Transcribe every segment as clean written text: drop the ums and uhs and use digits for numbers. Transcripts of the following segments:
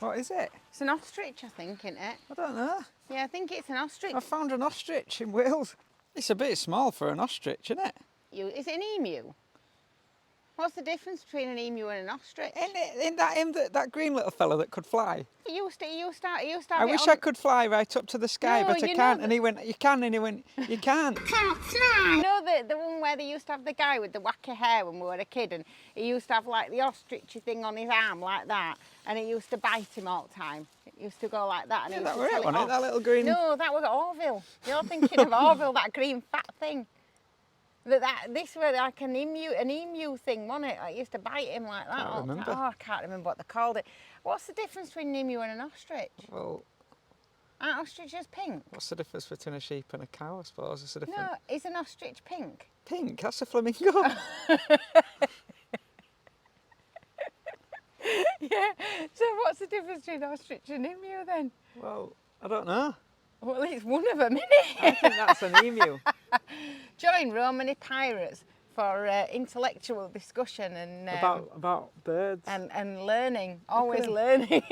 What is it? It's an ostrich, I think, isn't it? I don't know. Yeah, I think it's an ostrich. I found an ostrich in Wales. It's a bit small for an ostrich, isn't it? Is it an emu? What's the difference between an emu and an ostrich? Isn't that him, that green little fella that could fly? He used to I wish I could fly right up to the sky, No, but I you can't. know And he went, you can, and he went, you can't. You know the one where they used to have the guy with the wacky hair when we were a kid, and he used to have like the ostrich thing on his arm like that, and it used to bite him all the time. It used to go like that. And Yeah, he that used were to it, tell wasn't it? off. That little green... No, that was Orville. You're thinking of Orville, that green fat thing. This was like an emu thing, wasn't it? It used to bite him like that. Can't remember. Oh, I can't remember what they called it. What's the difference between an emu and an ostrich? Well, Aren't ostriches pink? what's the difference between a sheep and a cow, I suppose? It's a different... No, is an ostrich pink? Pink? That's a flamingo. Yeah, so what's the difference between an ostrich and an emu then? Well, I don't know. Well, it's one of them, isn't I it? think that's an emu. Join Romany pirates for intellectual discussion and About birds. and learning, always learning.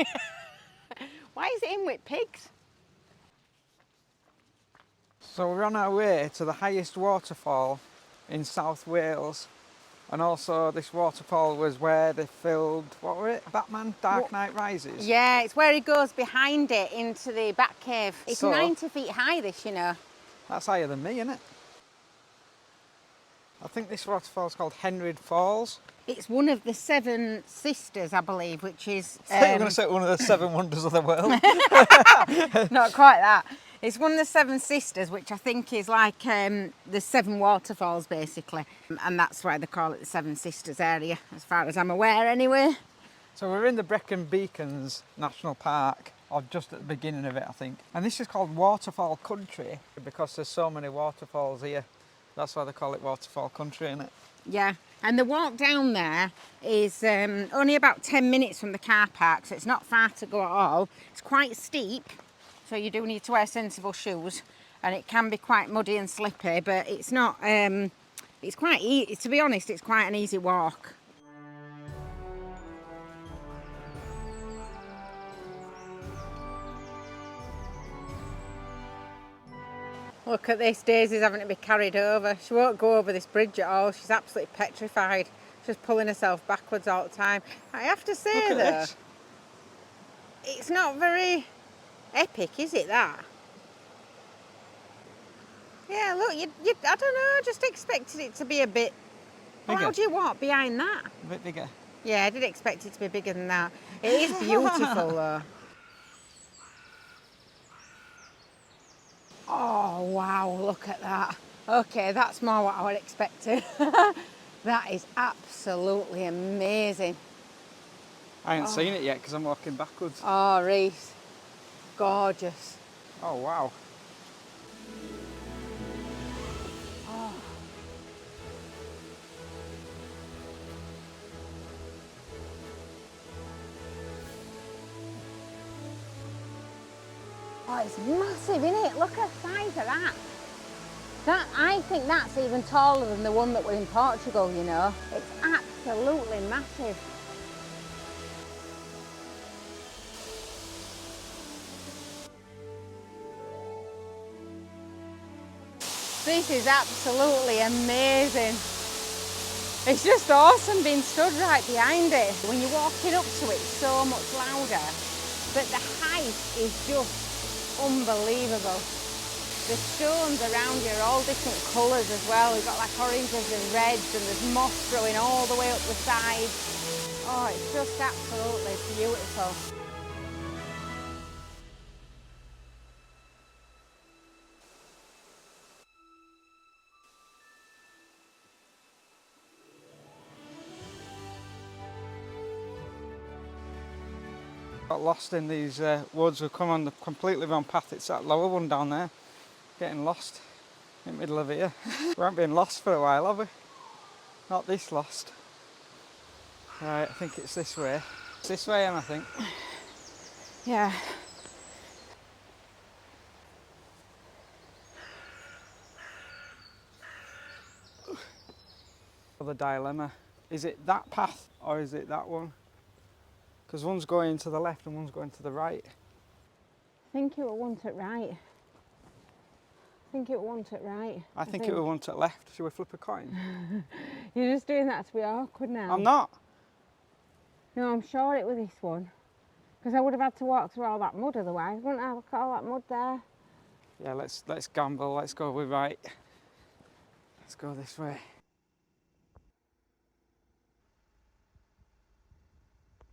Why is it in with pigs? So we're on our way to the highest waterfall in South Wales, and also this waterfall was where they filmed, what were it, Batman Dark Knight Rises? Yeah, it's where he goes behind it into the Batcave. It's So- 90 feet high, this, you know. That's higher than me, isn't it? I think this waterfall's called Henrhyd Falls. It's one of the 7 sisters, I believe, which is... I think we're going to say one of the 7 wonders of the world. Not quite that. It's one of the 7 sisters, which I think is like the 7 waterfalls, basically. And that's why they call it the 7 Sisters area, as far as I'm aware, anyway. So we're in the Brecon Beacons National Park, or just at the beginning of it, I think. And this is called Waterfall Country because there's so many waterfalls here. That's why they call it Waterfall Country, isn't it? Yeah, and the walk down there is only about 10 minutes from the car park, so it's not far to go at all. It's quite steep, so you do need to wear sensible shoes, and it can be quite muddy and slippy, but it's not, it's quite easy, to be honest, it's quite an easy walk. Look at this, Daisy's having to be carried over. She won't go over this bridge at all. She's absolutely petrified. She's pulling herself backwards all the time. I have to say Look at though, this. it's not very epic, is it, that? Yeah, look, I don't know, I just expected it to be a bit... Well, how Bigger. do you walk behind that? A bit bigger. Yeah, I did expect it to be bigger than that. It is beautiful though. Oh wow, look at that. Okay, that's more what I would expected. That is absolutely amazing. I haven't seen it yet because I'm walking backwards. Oh, Reese, gorgeous. Oh, wow. Oh, it's massive, isn't it? Look at the size of that. I think that's even taller than the one that was in Portugal, you know. It's absolutely massive. This is absolutely amazing. It's just awesome being stood right behind it. When you're walking up to it, it's so much louder. But the height is just unbelievable. The stones around you are all different colours as well. We've got like oranges and reds, and there's moss growing all the way up the sides. Oh, it's just absolutely beautiful. Got lost in these woods. We've come on the completely wrong path. It's that lower one down there. Getting lost in the middle of here. We haven't been lost for a while, have we? Not this lost. Right, I think it's this way. It's this way, Em, I think. Yeah. The dilemma. Is it that path or is it that one? Because one's going to the left and one's going to the right. I think it will want it right. I think it will want it right. I think it will want it left. Should we flip a coin? You're just doing that to be awkward now. I'm not. No, I'm sure it was this one. Because I would have had to walk through all that mud otherwise, wouldn't I? Look at all that mud there. Yeah, let's gamble. Let's go with right. Let's go this way.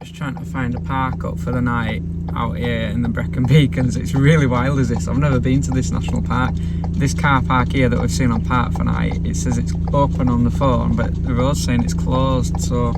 Just trying to find a park up for the night out here in the Brecon Beacons. It's really wild, is this? I've never been to this national park. This car park here that we've seen on Park for Night, it says it's open on the phone, but the road's saying it's closed, so...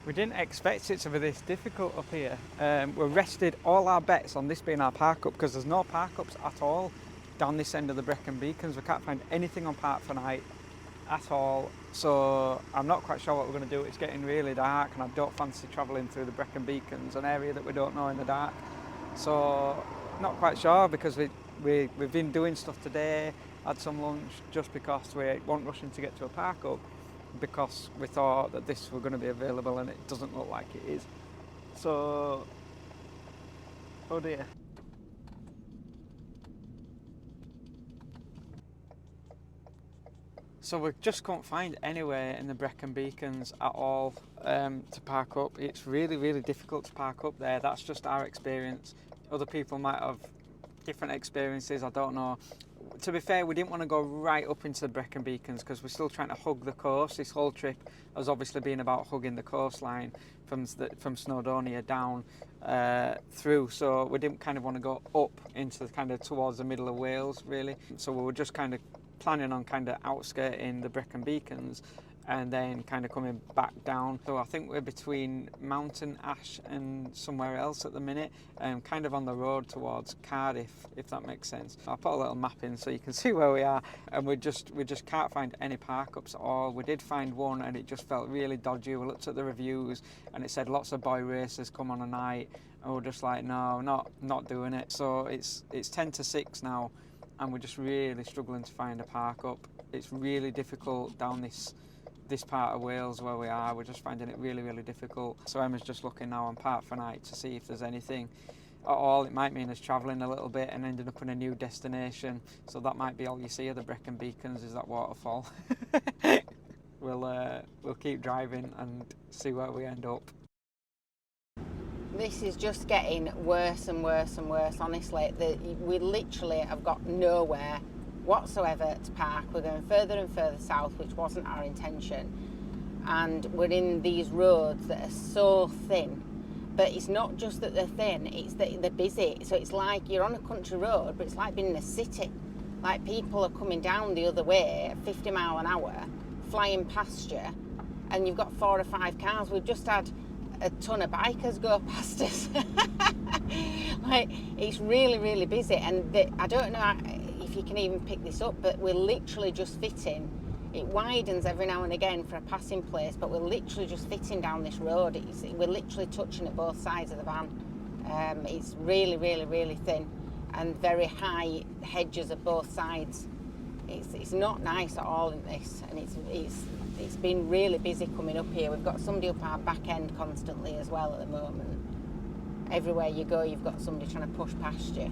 We didn't expect it to be this difficult up here. We rested all our bets on this being our park up because there's no park ups at all down this end of the Brecon Beacons. We can't find anything on Park for Night at all. So I'm not quite sure what we're going to do. It's getting really dark and I don't fancy travelling through the Brecon Beacons, an area that we don't know in the dark. So not quite sure because we've been doing stuff today, had some lunch just because we weren't rushing to get to a park up, because we thought that this were going to be available and it doesn't look like it is. So, oh dear. So we just can't find anywhere in the Brecon Beacons at all to park up. It's really, really difficult to park up there. That's just our experience. Other people might have different experiences, I don't know. To be fair, we didn't want to go right up into the Brecon Beacons because we're still trying to hug the coast. This whole trip has obviously been about hugging the coastline from Snowdonia down through. So we didn't kind of want to go up into kind of towards the middle of Wales, really. So we were just kind of planning on kind of outskirting the Brecon Beacons and then kind of coming back down. So I think we're between Mountain Ash and somewhere else at the minute, kind of on the road towards Cardiff, if that makes sense. I'll put a little map in so you can see where we are, and we just can't find any park ups at all. We did find one and it just felt really dodgy. We looked at the reviews and it said lots of boy racers come on a night, and we're just like, no, not doing it. So it's 10 to 6 now and we're just really struggling to find a park up. It's really difficult down this part of Wales where we are. We're just finding it really, really difficult. So Emma's just looking now on Park for Night to see if there's anything at all. It might mean us travelling a little bit and ending up in a new destination. So that might be all you see of the Brecon Beacons is that waterfall. We'll keep driving and see where we end up. This is just getting worse and worse and worse, honestly. We literally have got nowhere whatsoever to park. We're going further and further south, which wasn't our intention, and we're in these roads that are so thin. But it's not just that they're thin, it's that they're busy. So it's like you're on a country road, but it's like being in a city. Like people are coming down the other way at 50 mile an hour, flying past you, and you've got 4 or 5 cars. We've just had a ton of bikers go past us. Like, it's really, really busy, and I don't know if you can even pick this up, but we're literally just fitting. It widens every now and again for a passing place, but we're literally just fitting down this road. We're literally touching at both sides of the van. It's really, really, really thin and very high hedges at both sides. It's not nice at all in this, and it's been really busy coming up here. We've got somebody up our back end constantly as well at the moment. Everywhere you go, you've got somebody trying to push past you.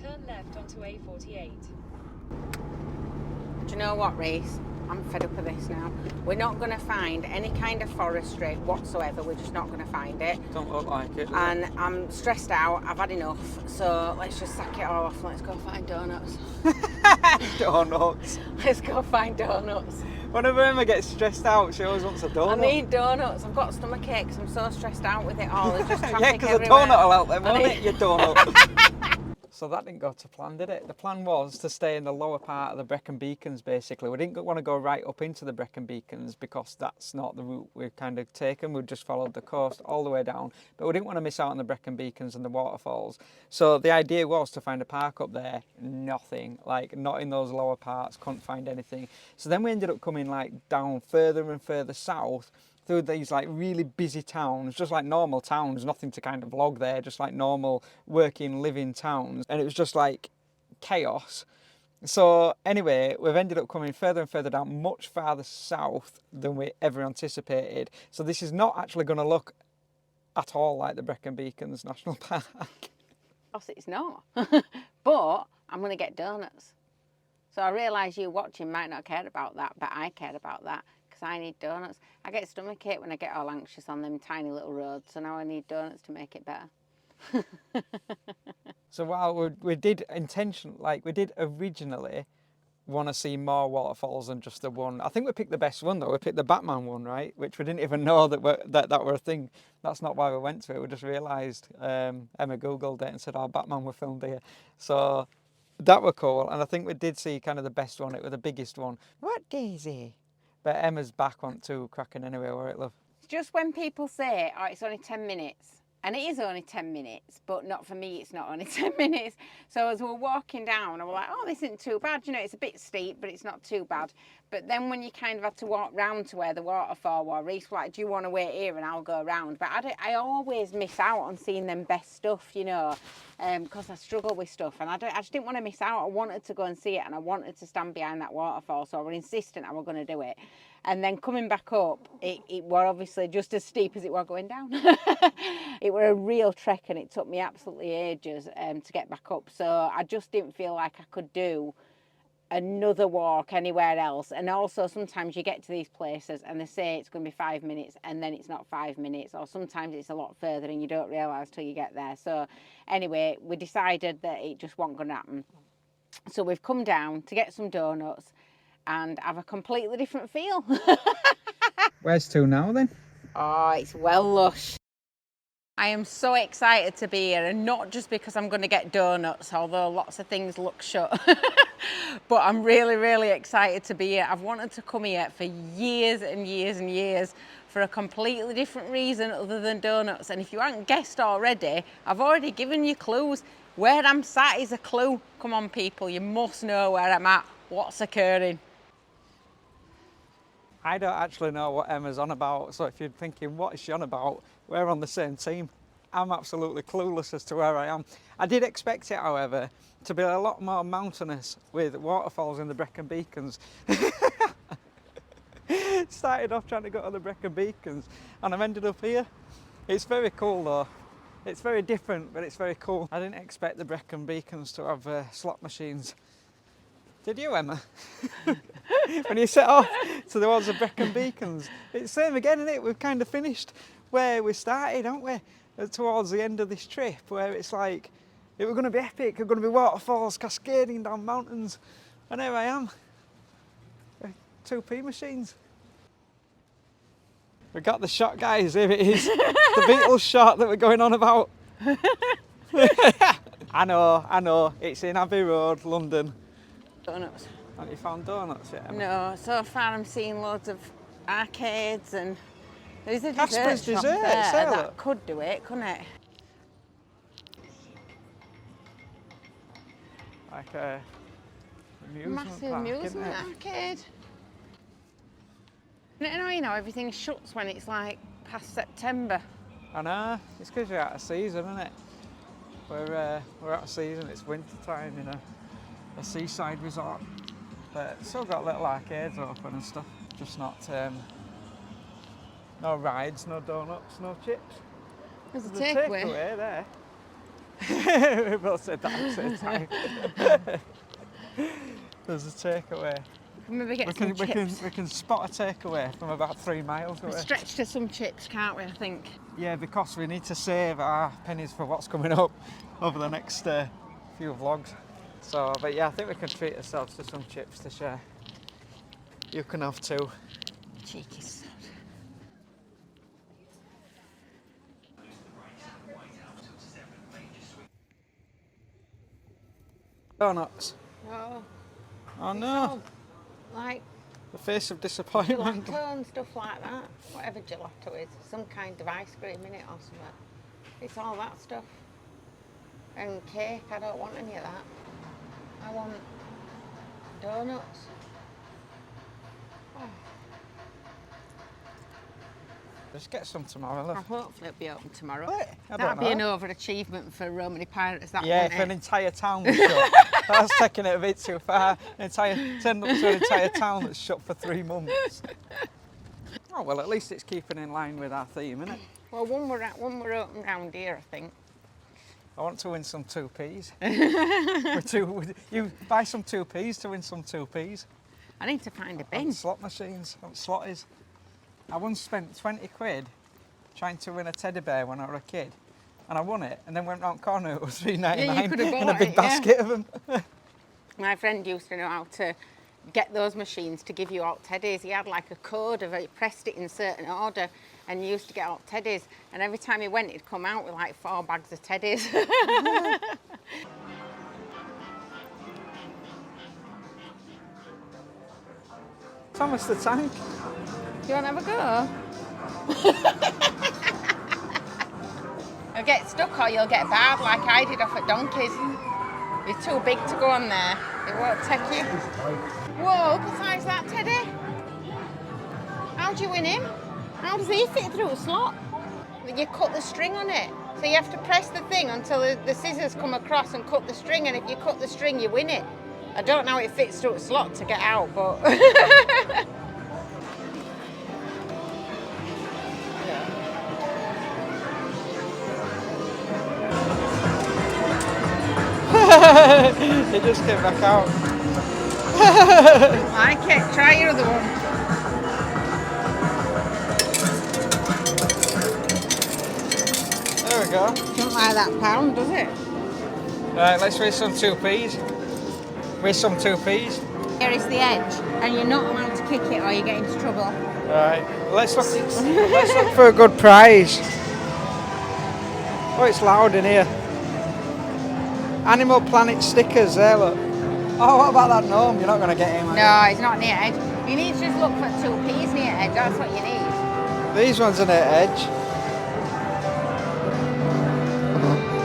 Turn left onto A48. Do you know what, Reese? I'm fed up of this now. We're not going to find any kind of forestry whatsoever. We're just not going to find it. Don't look like it. And I'm stressed out. I've had enough. So let's just sack it all off and let's go find donuts. Donuts. Let's go find donuts. Whenever Emma gets stressed out, she always wants a donut. I need donuts. I've got stomach ache because I'm so stressed out with it all. There's just traffic yeah, because a everywhere. donut will help them, won't it? Your donut. So that didn't go to plan, did it? The plan was to stay in the lower part of the Brecon Beacons, basically. We didn't want to go right up into the Brecon Beacons because that's not the route we've kind of taken. We've just followed the coast all the way down. But we didn't want to miss out on the Brecon Beacons and the waterfalls. So the idea was to find a park up there. Nothing. Like, not in those lower parts. Couldn't find anything. So then we ended up coming, like, down further and further south through these like really busy towns, just like normal towns, nothing to kind of vlog there, just like normal working, living towns. And it was just like chaos. So anyway, we've ended up coming further and further down, much farther south than we ever anticipated. So this is not actually going to look at all like the Brecon Beacons National Park. Of course it's not. But I'm going to get donuts. So I realise you watching might not care about that, but I care about that. Because I need donuts. I get stomachache when I get all anxious on them tiny little roads, so now I need donuts to make it better. So while we did originally want to see more waterfalls than just the one. I think we picked the best one though. We picked the Batman one, right? Which we didn't even know that were a thing. That's not why we went to it. We just realised Emma googled it and said, "Oh, Batman were filmed here." So that were cool. And I think we did see kind of the best one. It was the biggest one. What, Daisy? But Emma's back on too cracking anyway, where it love. It's just when people say, oh, it's only 10 minutes. And it is only 10 minutes, but not for me, it's not only 10 minutes. So as we're walking down, I was like, oh, this isn't too bad. You know, it's a bit steep, but it's not too bad. But then when you kind of had to walk round to where the waterfall was, Reese was like, do you want to wait here and I'll go round? But I always miss out on seeing them best stuff, you know, because I struggle with stuff. And I just didn't want to miss out. I wanted to go and see it and I wanted to stand behind that waterfall. So I was insistent I was going to do it. And then coming back up, it were obviously just as steep as it were going down. It were a real trek and it took me absolutely ages to get back up. So I just didn't feel like I could do another walk anywhere else. And also sometimes you get to these places and they say it's going to be 5 minutes and then it's not 5 minutes, or sometimes it's a lot further and you don't realise till you get there. So anyway, we decided that it just wasn't going to happen. So we've come down to get some donuts and have a completely different feel. Where's to now then? Oh, it's well lush. I am so excited to be here, and not just because I'm going to get donuts, although lots of things look shut. But I'm really, really excited to be here. I've wanted to come here for years and years and years for a completely different reason other than donuts. And if you haven't guessed already, I've already given you clues. Where I'm sat is a clue. Come on, people, you must know where I'm at. What's occurring? I don't actually know what Emma's on about, so if you're thinking, what is she on about? We're on the same team. I'm absolutely clueless as to where I am. I did expect it, however, to be a lot more mountainous with waterfalls in the Brecon Beacons. Started off trying to go to the Brecon Beacons and I've ended up here. It's very cool though. It's very different, but it's very cool. I didn't expect the Brecon Beacons to have slot machines. Did you, Emma? When you set off towards the Brecon Beacons, it's the same again, isn't it? We've kind of finished where we started, haven't we? Towards the end of this trip, where it's like, it was going to be epic, it was going to be waterfalls cascading down mountains, and here I am. 2p machines. We got the shot, guys, here it is. The Beatles shot that we're going on about. I know, it's in Abbey Road, London. Donuts. Haven't you found donuts yet, Emma? No, so far I'm seeing loads of arcades and there's a Casper's dessert shop dessert, there say that look. could do it, couldn't it? Like a amusement Massive park, isn't amusement it? arcade. Isn't it annoying how everything shuts when it's like past September? I know, it's because you're out of season, isn't it? We're out of season, it's winter time in a seaside resort. But it's still got little arcades open and stuff, just not, no rides, no donuts, no chips. There's a There's takeaway. there. We both said that at the same time. There's a takeaway. Maybe get some chips. We can spot a takeaway from about 3 miles away. Stretch to some chips, can't we, I think? Yeah, because we need to save our pennies for what's coming up over the next few vlogs. So, but yeah, I think we can treat ourselves to some chips to share. You can have 2. Cheeky sod. Donuts. Oh, Oh it's no. all like The face of disappointment. gelato and stuff like that. Whatever gelato is, some kind of ice cream in it or something. It's all that stuff. And cake, I don't want any of that. I want donuts. Oh, Just get some tomorrow, love. hopefully it'll be open tomorrow. Wait, I That'd don't be know. an overachievement for Romany Pirates, that Yeah, wouldn't if an it? entire town was shut. That's taking it a bit too far. Turn up to an entire town that's shut for 3 months. Oh well, at least it's keeping in line with our theme, isn't it? Well, one we're open round here, I think. I want to win some 2p's. You buy some 2p's to win some 2p's. I need to find a On bin. slot machines, on slotties. I once spent 20 quid trying to win a teddy bear when I was a kid. And I won it, and then went round the corner, it was $3.99 could have in a bought big it, yeah. basket of them. My friend used to know how to get those machines to give you hot teddies. He had like a code of it, he pressed it in certain order and you used to get hot teddies. And every time he went, he'd come out with like 4 bags of teddies. Thomas the Tank. Do you want to have a go? You'll get stuck or you'll get barred like I did off at Donkeys. You're too big to go on there. It won't take you. Whoa, look at the size of that teddy. How do you win him? How does he fit through a slot? You cut the string on it. So you have to press the thing until the scissors come across and cut the string, and if you cut the string, you win it. I don't know how it fits through a slot to get out, but... It just came back out. Like it. Try your other one. There we go. Doesn't like that pound, does it? Right, let's raise some 2p's. Raise some 2p's. Here is the edge, and you're not allowed to kick it or you get into trouble. Right, let's look for a good prize. Oh, it's loud in here. Animal Planet stickers there, look. Oh, what about that gnome? You're not going to get him, are you? No, it's not near edge. You need to just look for 2p's near edge, that's what you need. These ones are near edge.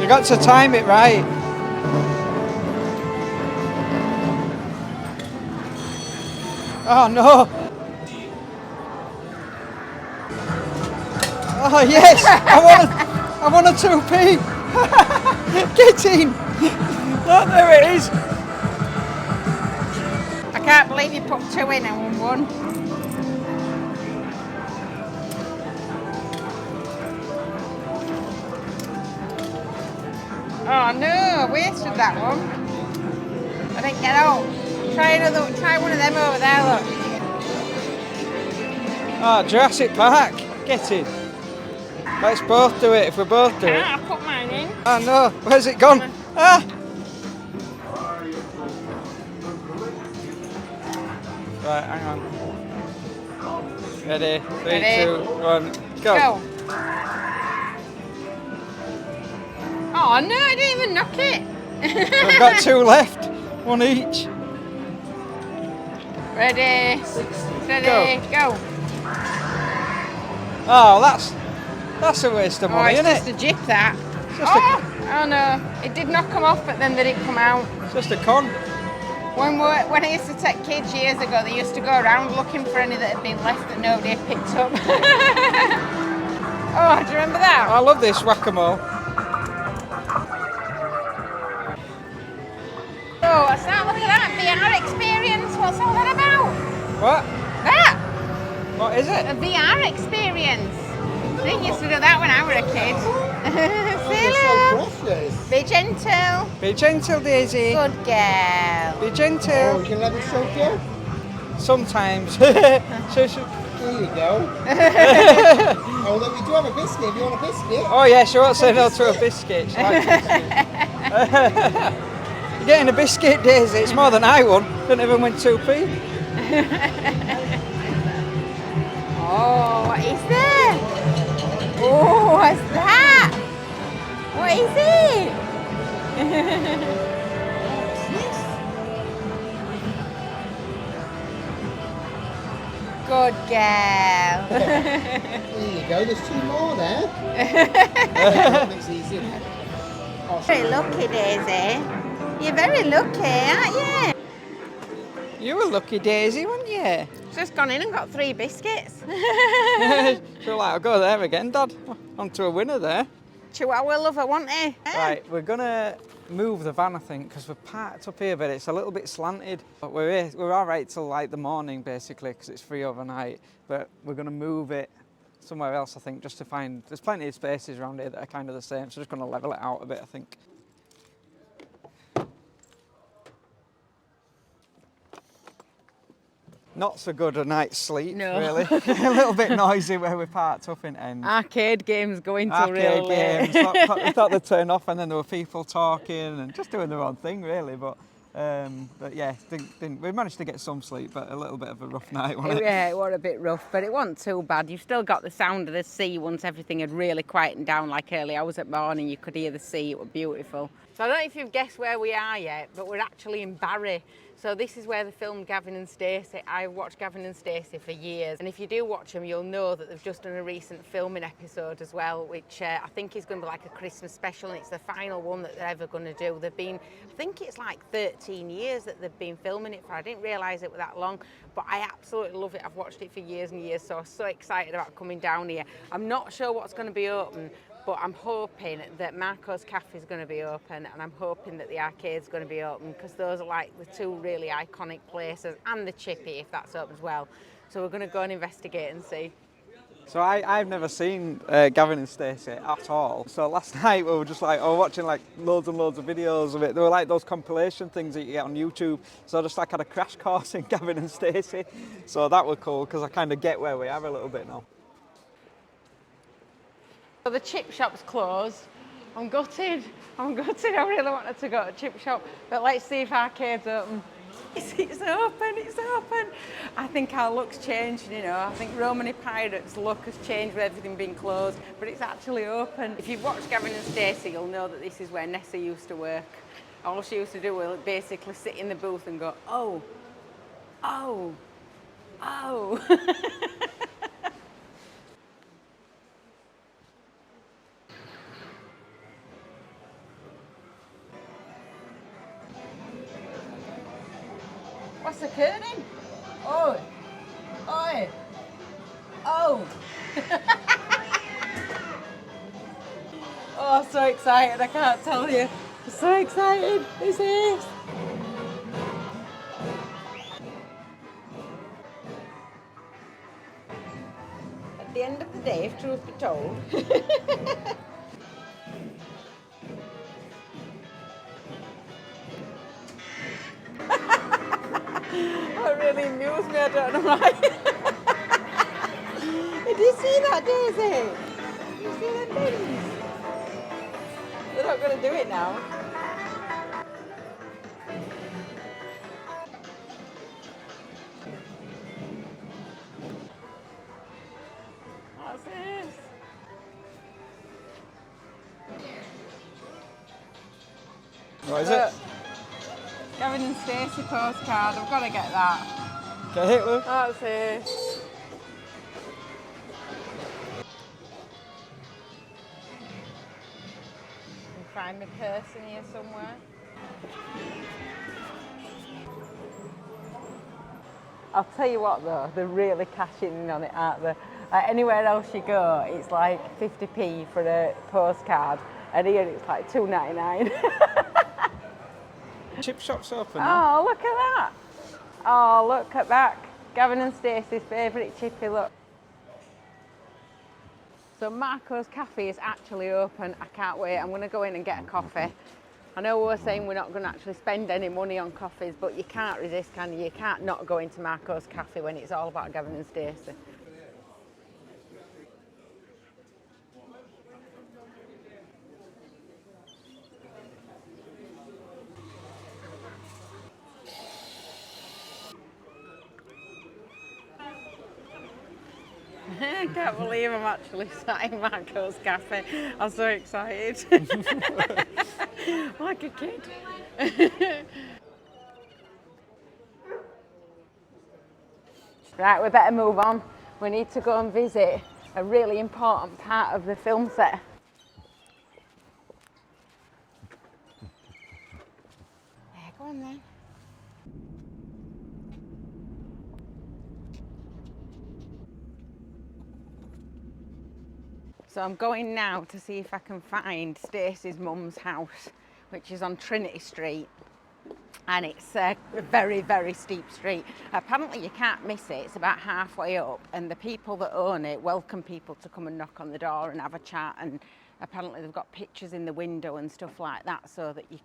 You got to time it right. Oh no! Oh yes! I want a 2p! Get in! Oh, there it is! I can't believe you put 2 in and won 1. Oh no, I wasted that one. I didn't get out. Try one of them over there, look. Oh, Jurassic Park! Get in! Let's both do it if we both do it. I put mine in. Oh no, where's it gone? Ah! Right, hang on. Ready? 3, Ready. 2, 1, go. Oh no, I didn't even knock it. We've got 2 left, 1 each. Ready, steady, go. Oh, that's a waste of money, It's isn't just it? a jip, that. Just Oh no, it did not come off, but then they didn't come out. It's just a con. When I used to take kids years ago, they used to go around looking for any that had been left that nobody had picked up. Oh, do you remember that? I love this whack-a-mole. Oh, what's that? Look at that VR experience. What's all that about? What? That! What is it? A VR experience. They used to do that when I was a kid. Hello. Be gentle. Be gentle, Daisy. Good girl. Be gentle. You can let me soak you? Sometimes. There you go. Oh, look, we do have a biscuit. If you want a biscuit. Oh yeah, she won't say no to a biscuit. She likes biscuit. You're getting a biscuit, Daisy. It's more than I won. Didn't even win 2p. Oh, what is that? Oh, what's that? What is it? Good girl. There you go, there's 2 more there. It's easy. Very lucky, Daisy. You're very lucky, aren't you? You were lucky, Daisy, weren't you? Just gone in and got 3 biscuits. So like, I'll go there again, Dad. On to a winner there. Chihuahua lover, wasn't he? Right, we're gonna move the van, I think, because we're parked up here, but it's a little bit slanted. But we're all right till like the morning, basically, because it's free overnight. But we're gonna move it somewhere else, I think, just to find. There's plenty of spaces around here that are kind of the same, so just gonna level it out a bit, I think. Not so good a night's sleep, No. really. A little bit noisy where we're parked up in end. Arcade games going till real Arcade late. games. We thought they'd turn off, and then there were people talking and just doing their own thing, really. But yeah, we managed to get some sleep, but a little bit of a rough night, wasn't it? Yeah, it was a bit rough, but it wasn't too bad. You've still got the sound of the sea once everything had really quietened down, like early hours at morning. You could hear the sea, it was beautiful. So I don't know if you've guessed where we are yet, but we're actually in Barry. So this is where they filmed Gavin and Stacey. I've watched Gavin and Stacey for years, and if you do watch them, you'll know that they've just done a recent filming episode as well, which I think is going to be like a Christmas special, and it's the final one that they're ever going to do. They've been, I think it's like 13 years that they've been filming it for. I didn't realise it was that long, but I absolutely love it. I've watched it for years and years, so I'm so excited about coming down here. I'm not sure what's going to be open, but I'm hoping that Marco's Cafe is going to be open, and I'm hoping that the arcade's going to be open, because those are like the 2 really iconic places, and the Chippy if that's open as well. So we're going to go and investigate and see. So I've never seen Gavin and Stacey at all. So last night we were just like, watching like loads and loads of videos of it. They were like those compilation things that you get on YouTube. So I just like had a crash course in Gavin and Stacey. So that was cool, because I kind of get where we are a little bit now. So the chip shop's closed. I'm gutted. I really wanted to go to the chip shop, but let's see if arcade's open. It's open. I think our look's changed, you know. I think Romany Pirates' look has changed with everything being closed, but it's actually open. If you've watched Gavin and Stacey, you'll know that this is where Nessa used to work. All she used to do was basically sit in the booth and go, oh, oh, oh. What's occurring? Oh, oh, oh. Oh, so excited, I can't tell you. I'm so excited, this is. At the end of the day, if truth be told, that really amused me, I don't know why. Did you see that, Daisy? Did you see them things? They're not going to do it now. What's this? What is it? Gavin and Stacey postcard, I've got to get that. Get hit, Lou. That's it. Find my purse in here somewhere. I'll tell you what though, they're really cashing in on it, aren't they? Anywhere else you go, it's like 50p for a postcard, and here it's like $2.99. Chip shop's open now. Oh, look at that. Oh, look at that. Gavin and Stacey's favourite chippy, look. So Marco's Cafe is actually open. I can't wait. I'm going to go in and get a coffee. I know we're saying we're not going to actually spend any money on coffees, but you can't resist, can you? You can't not go into Marco's Cafe when it's all about Gavin and Stacey. I can't believe I'm actually sat in Marco's Cafe. I'm so excited. Like a kid. Right, we better move on. We need to go and visit a really important part of the film set. Yeah, go on then. So I'm going now to see if I can find Stacey's mum's house, which is on Trinity Street. And it's a very, very steep street. Apparently you can't miss it, it's about halfway up, and the people that own it welcome people to come and knock on the door and have a chat, and apparently they've got pictures in the window and stuff like that so that you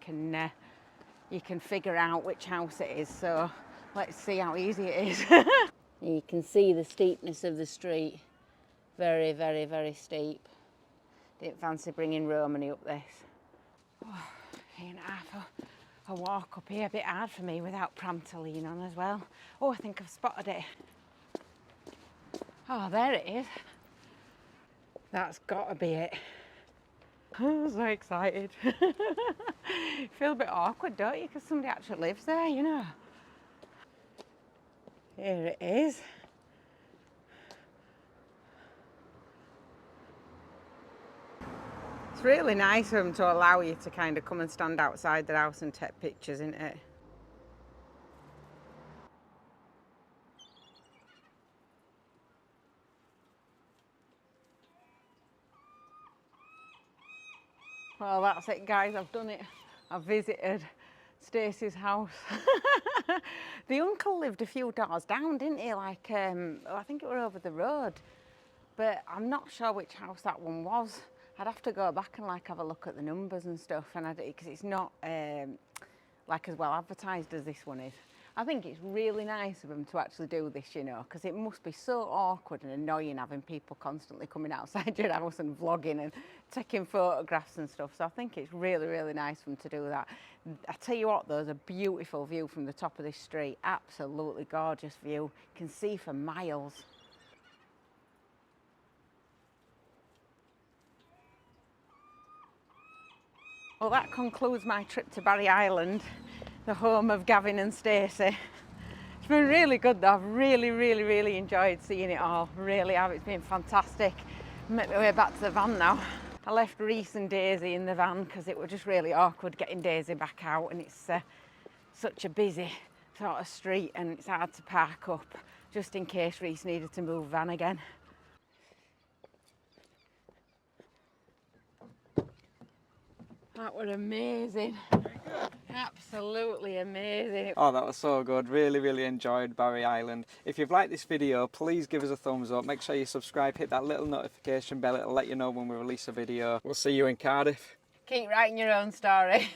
can figure out which house it is. So let's see how easy it is. You can see the steepness of the street. Very, very, very steep. Didn't fancy bringing Romany up this. Oh, 3.5 a walk up here, a bit hard for me without pram to lean on as well. Oh, I think I've spotted it. Oh, there it is. That's got to be it. I'm so excited. You feel a bit awkward, don't you? Because somebody actually lives there, you know. Here it is. It's really nice of them to allow you to kind of come and stand outside the house and take pictures, isn't it? Well, that's it, guys. I've done it. I've visited Stacey's house. The uncle lived a few doors down, didn't he? Like, I think it were over the road. But I'm not sure which house that one was. I'd have to go back and like have a look at the numbers and stuff, and because it's not like as well advertised as this one is. I think it's really nice of them to actually do this, you know, because it must be so awkward and annoying having people constantly coming outside your house and vlogging and taking photographs and stuff. So I think it's really, really nice of them to do that. I tell you what, there's a beautiful view from the top of this street. Absolutely gorgeous view. You can see for miles. Well, that concludes my trip to Barry Island, the home of Gavin and Stacey. It's been really good though. I've really, really, really enjoyed seeing it all. Really have. It's been fantastic. I'm making my way back to the van now. I left Reese and Daisy in the van because it was just really awkward getting Daisy back out, and it's such a busy sort of street and it's hard to park up just in case Reese needed to move van again. That was amazing. Absolutely amazing. Oh, that was so good. Really, really enjoyed Barry Island. If you've liked this video, please give us a thumbs up. Make sure you subscribe, hit that little notification bell. It'll let you know when we release a video. We'll see you in Cardiff. Keep writing your own story.